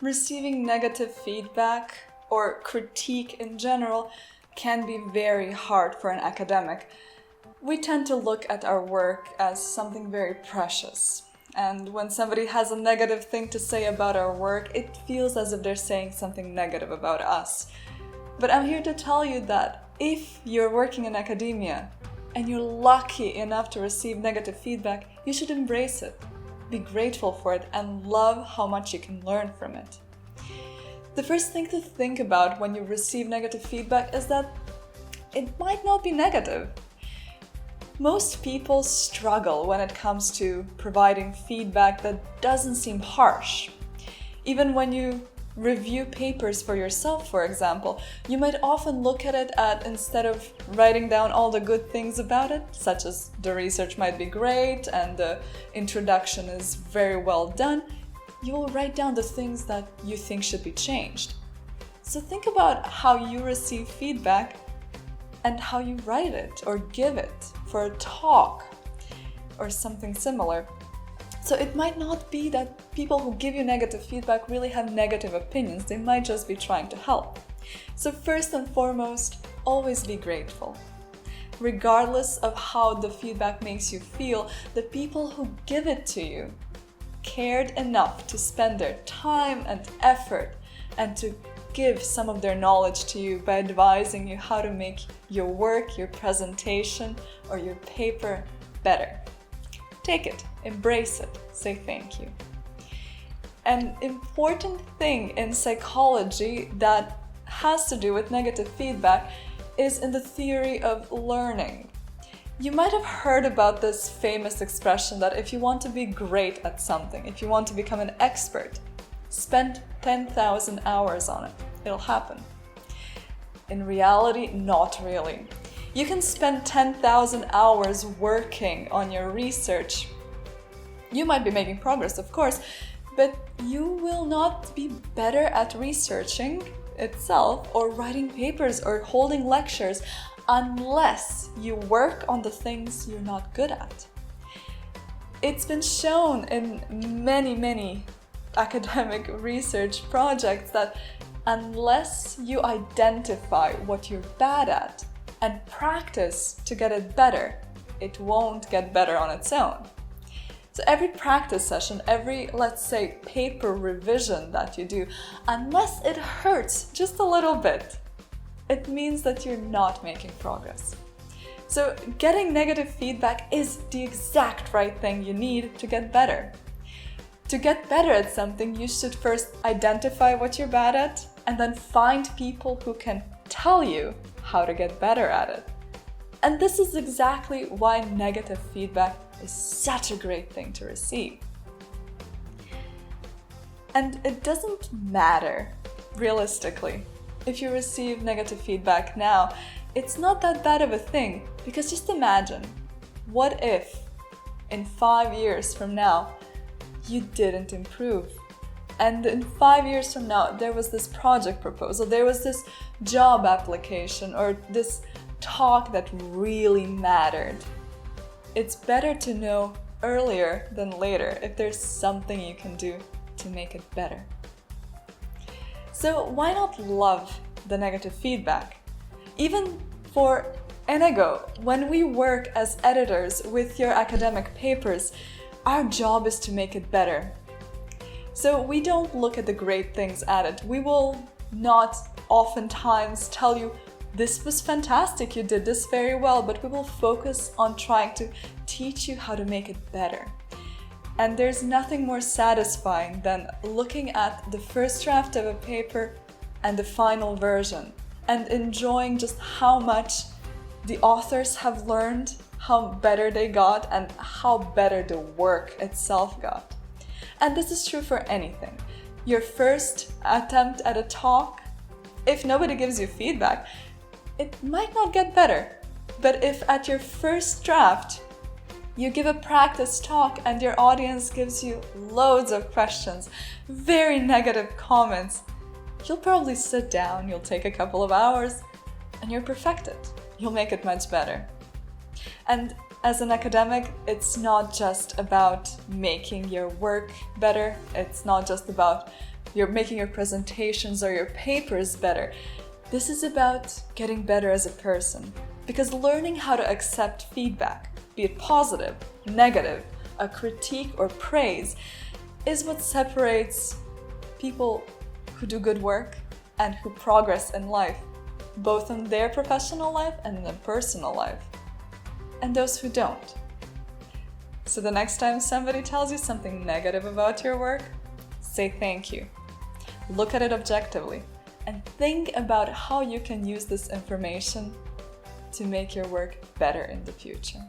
Receiving negative feedback or critique in general can be very hard for an academic. We tend to look at our work as something very precious. And when somebody has a negative thing to say about our work, it feels as if they're saying something negative about us. But I'm here to tell you that if you're working in academia and you're lucky enough to receive negative feedback, you should embrace it. Be grateful for it and love how much you can learn from it. The first thing to think about when you receive negative feedback is that it might not be negative. Most people struggle when it comes to providing feedback that doesn't seem harsh. Even when you review papers for yourself, for example, you might often look at it instead of writing down all the good things about it, such as the research might be great and the introduction is very well done, you will write down the things that you think should be changed. So think about how you receive feedback and how you write it or give it for a talk or something similar. So it might not be that people who give you negative feedback really have negative opinions. They might just be trying to help. So first and foremost, always be grateful. Regardless of how the feedback makes you feel, the people who give it to you cared enough to spend their time and effort and to give some of their knowledge to you by advising you how to make your work, your presentation, or your paper better. Take it, embrace it, say thank you. An important thing in psychology that has to do with negative feedback is in the theory of learning. You might have heard about this famous expression that if you want to be great at something, if you want to become an expert, spend 10,000 hours on it. It'll happen. In reality, not really. You can spend 10,000 hours working on your research. You might be making progress, of course, but you will not be better at researching itself or writing papers or holding lectures unless you work on the things you're not good at. It's been shown in many academic research projects that unless you identify what you're bad at and practice to get it better, it won't get better on its own. So every practice session, every, let's say, paper revision that you do, unless it hurts just a little bit, it means that you're not making progress. So getting negative feedback is the exact right thing you need to get better. To get better at something, you should first identify what you're bad at and then find people who can tell you how to get better at it. And this is exactly why negative feedback is such a great thing to receive. And it doesn't matter, realistically, if you receive negative feedback now. It's not that bad of a thing, because just imagine, what if in 5 years from now you didn't improve? And in 5 years from now, there was this project proposal, there was this job application, or this talk that really mattered. It's better to know earlier than later if there's something you can do to make it better. So why not love the negative feedback? Even for Enego, when we work as editors with your academic papers, our job is to make it better. So we don't look at the great things at it. We will not oftentimes tell you, this was fantastic, you did this very well, but we will focus on trying to teach you how to make it better. And there's nothing more satisfying than looking at the first draft of a paper and the final version and enjoying just how much the authors have learned, how better they got, and how better the work itself got. And this is true for anything. Your first attempt at a talk, if nobody gives you feedback, it might not get better. But if at your first draft you give a practice talk and your audience gives you loads of questions, very negative comments, you'll probably sit down, you'll take a couple of hours, and you'll perfect it. You'll make it much better. And As an academic, it's not just about making your work better. It's not just about making your presentations or your papers better. This is about getting better as a person. Because learning how to accept feedback, be it positive, negative, a critique or praise, is what separates people who do good work and who progress in life, both in their professional life and in their personal life, and those who don't. So the next time somebody tells you something negative about your work, say thank you. Look at it objectively and think about how you can use this information to make your work better in the future.